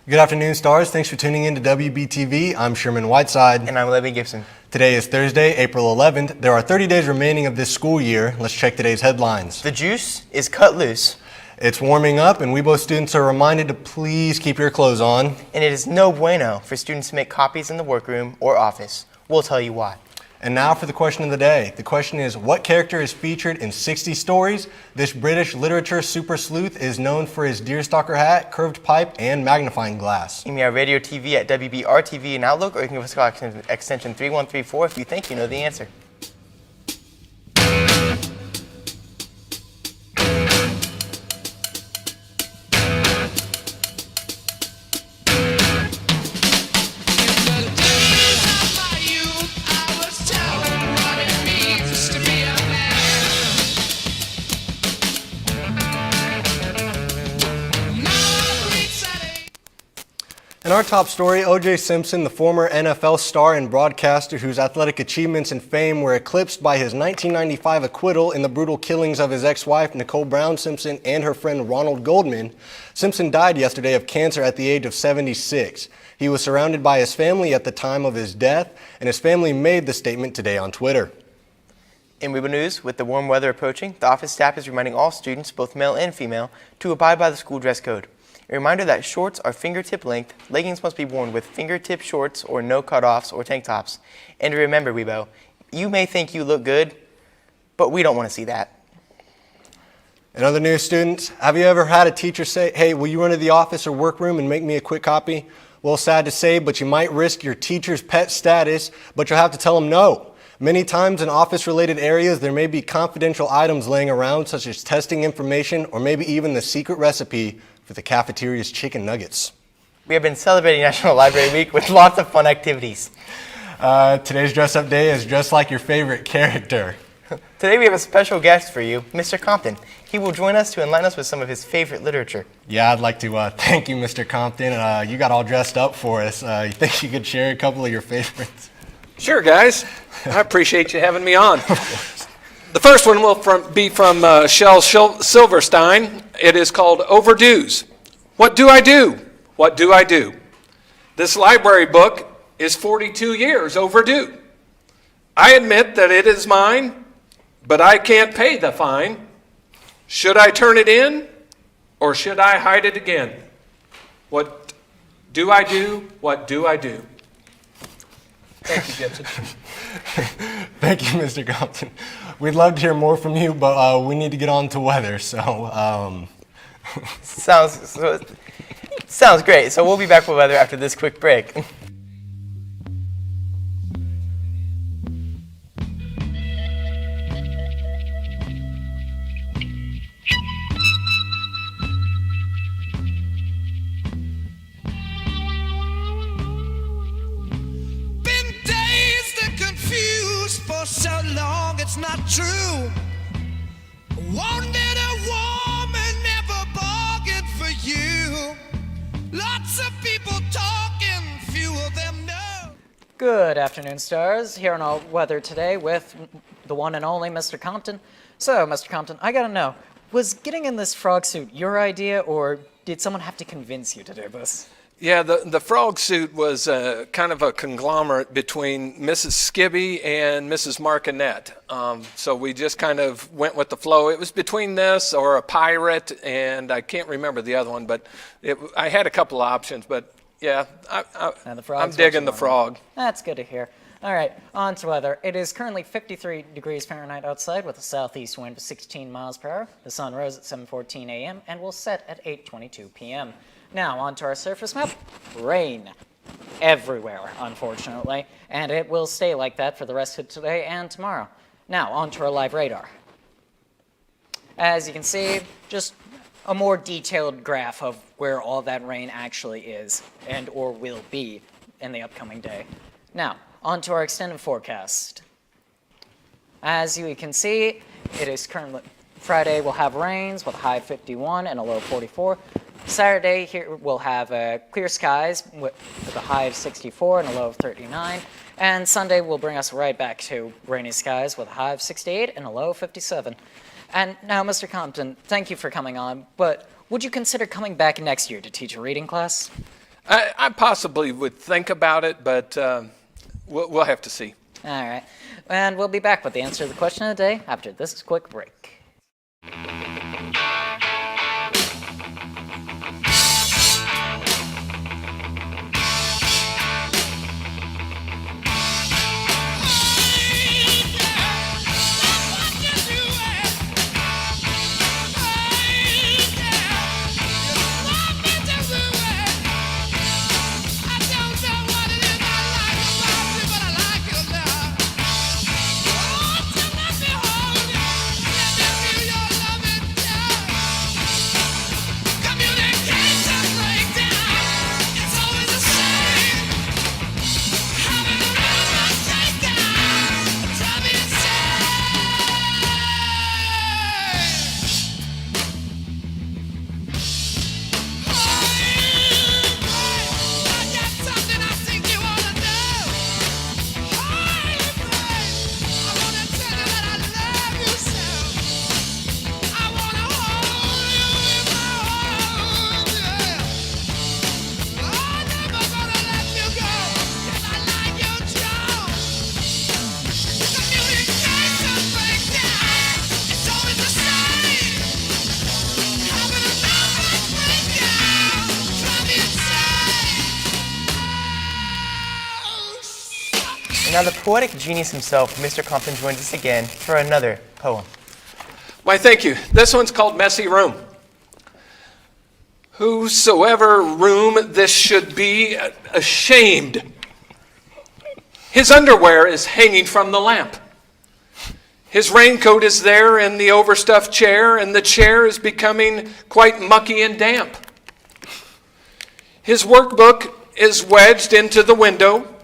Good afternoon, Stars. Thanks for tuning in to WBTV. I'm Sherman Whiteside. And I'm Levy Gibson. Today is Thursday, April 11th. There are 30 days remaining of this school year. Let's check today's headlines. The juice is cut loose. It's warming up, and WeBo students are reminded to please keep your clothes on. And it is no bueno for students to make copies in the workroom or office. We'll tell you why. And now for the question of the day. The question is, what character is featured in 60 Stories? This British literature super sleuth is known for his deerstalker hat, curved pipe, and magnifying glass. Email our radio TV at WBRTV and Outlook, or you can give us a call extension 3134 if you think you know the answer. In our top story, O.J. Simpson, the former NFL star and broadcaster whose athletic achievements and fame were eclipsed by his 1995 acquittal in the brutal killings of his ex-wife, Nicole Brown Simpson, and her friend Ronald Goldman, Simpson died yesterday of cancer at the age of 76. He was surrounded by his family at the time of his death, and his family made the statement today on Twitter. In WeBo News, with the warm weather approaching, the office staff is reminding all students, both male and female, to abide by the school dress code. A reminder that shorts are fingertip length, leggings must be worn with fingertip shorts or no cutoffs or tank tops. And remember, WeBo, you may think you look good, but we don't want to see that. And other news, students, have you ever had a teacher say, hey, will you run to the office or workroom and make me a quick copy? Well, sad to say, but you might risk your teacher's pet status, but you'll have to tell them no. Many times in office-related areas, there may be confidential items laying around, such as testing information or maybe even the secret recipe for the cafeteria's chicken nuggets. We have been celebrating National Library Week with lots of fun activities. Today's dress-up day is just like your favorite character. Today we have a special guest for you, Mr. Compton. He will join us to enlighten us with some of his favorite literature. Yeah, I'd like to thank you, Mr. Compton. You got all dressed up for us. You think you could share a couple of your favorites? Sure, guys. I appreciate you having me on. The first one will be from Shel Silverstein. It is called Overdues. What do I do? What do I do? This library book is 42 years overdue. I admit that it is mine, but I can't pay the fine. Should I turn it in, or should I hide it again? What do I do? What do I do? Thank you, Gibson. Thank you, Mr. Compton. We'd love to hear more from you, but we need to get on to weather, so... Sounds great. So we'll be back with weather after this quick break. So long it's not true. Wanted a woman, never bargained for you. Lots of people talking, few of them know. Good afternoon, Stars. Here on our weather today with the one and only Mr. Compton. So, Mr. Compton, I gotta know, was getting in this frog suit your idea, or did someone have to convince you to do this? Yeah, the frog suit was kind of a conglomerate between Mrs. Skibby and Mrs. Markinette. So we just kind of went with the flow. It was between this or a pirate, and I can't remember the other one, but I had a couple of options. But yeah, I'm digging the frog. That's good to hear. All right, on to weather. It is currently 53 degrees Fahrenheit outside with a southeast wind of 16 miles per hour. The sun rose at 7:14 a.m. and will set at 8:22 p.m. Now, on to our surface map. Rain everywhere, unfortunately, and it will stay like that for the rest of today and tomorrow. Now, on to our live radar. As you can see, just a more detailed graph of where all that rain actually is and or will be in the upcoming day. Now, on to our extended forecast. As you can see, it is currently Friday will have rains with a high of 51 and a low of 44. Saturday here we'll have clear skies with a high of 64 and a low of 39. And Sunday will bring us right back to rainy skies with a high of 68 and a low of 57. And now, Mr. Compton, thank you for coming on, but would you consider coming back next year to teach a reading class? I possibly would think about it, but we'll have to see. All right. And we'll be back with the answer to the question of the day after this quick break. And now the poetic genius himself, Mr. Compton, joins us again for another poem. Why, thank you. This one's called Messy Room. Whosoever room this should be ashamed. His underwear is hanging from the lamp. His raincoat is there in the overstuffed chair, and the chair is becoming quite mucky and damp. His workbook is wedged into the window.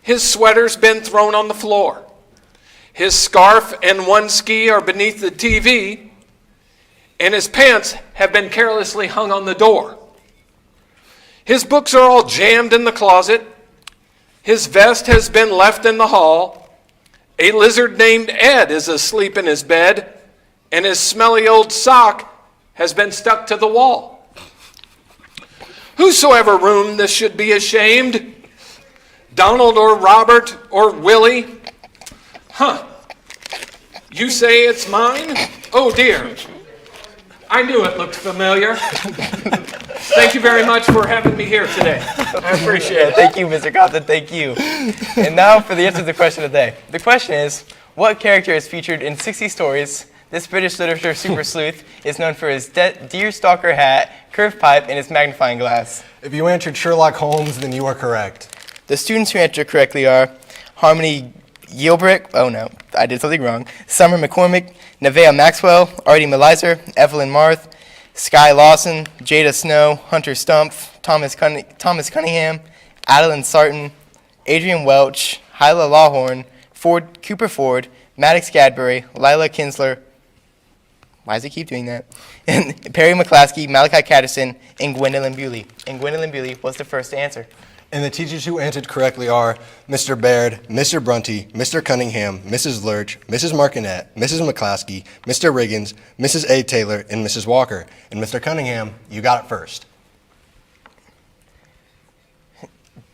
His sweater's been thrown on the floor. His scarf and one ski are beneath the TV, and his pants have been carelessly hung on the door. His books are all jammed in the closet. His vest has been left in the hall. A lizard named Ed is asleep in his bed, and his smelly old sock has been stuck to the wall. Whosoever room this should be ashamed, Donald or Robert or Willie? Huh. You say it's mine? Oh dear. I knew it looked familiar. Thank you very much for having me here today. I appreciate it. Thank you, Mr. Compton. Thank you. And now for the answer to the question of the day. The question is, what character is featured in 60 Stories? This British literature super sleuth is known for his deerstalker hat, curved pipe, and his magnifying glass. If you answered Sherlock Holmes, then you are correct. The students who answered correctly are Harmony Gilbrick, oh no, I did something wrong, Summer McCormick, Nevaeh Maxwell, Artie Melizer, Evelyn Marth, Sky Lawson, Jada Snow, Hunter Stumpf, Thomas Cunningham, Adeline Sarton, Adrian Welch, Hyla Lawhorn, Cooper Ford, Maddox Gadbury, Lila Kinsler, why does it keep doing that? And Perry McClaskey, Malachi Catterson, and Gwendolyn Bewley. And Gwendolyn Bewley was the first to answer. And the teachers who answered correctly are Mr. Baird, Mr. Brunty, Mr. Cunningham, Mrs. Lurch, Mrs. Markinette, Mrs. McClaskey, Mr. Riggins, Mrs. A. Taylor, and Mrs. Walker. And Mr. Cunningham, you got it first.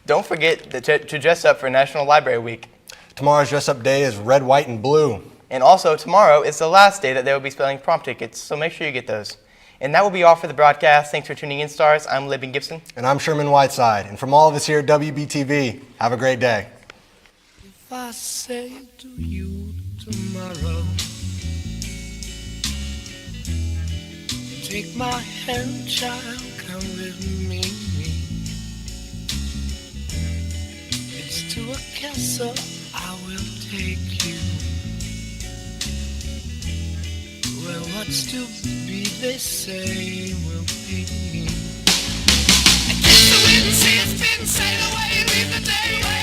Don't forget to dress up for National Library Week. Tomorrow's dress-up day is red, white, and blue. And also, tomorrow is the last day that they will be spelling prom tickets, so make sure you get those. And that will be all for the broadcast. Thanks for tuning in, Stars. I'm Libby Gibson. And I'm Sherman Whiteside. And from all of us here at WBTV, have a great day. If I say to you tomorrow, take my hand, child, come with me. It's to a castle I will take you, where what's to be, they say, will be. I guess the wind says, spin, sail away, leave the day away.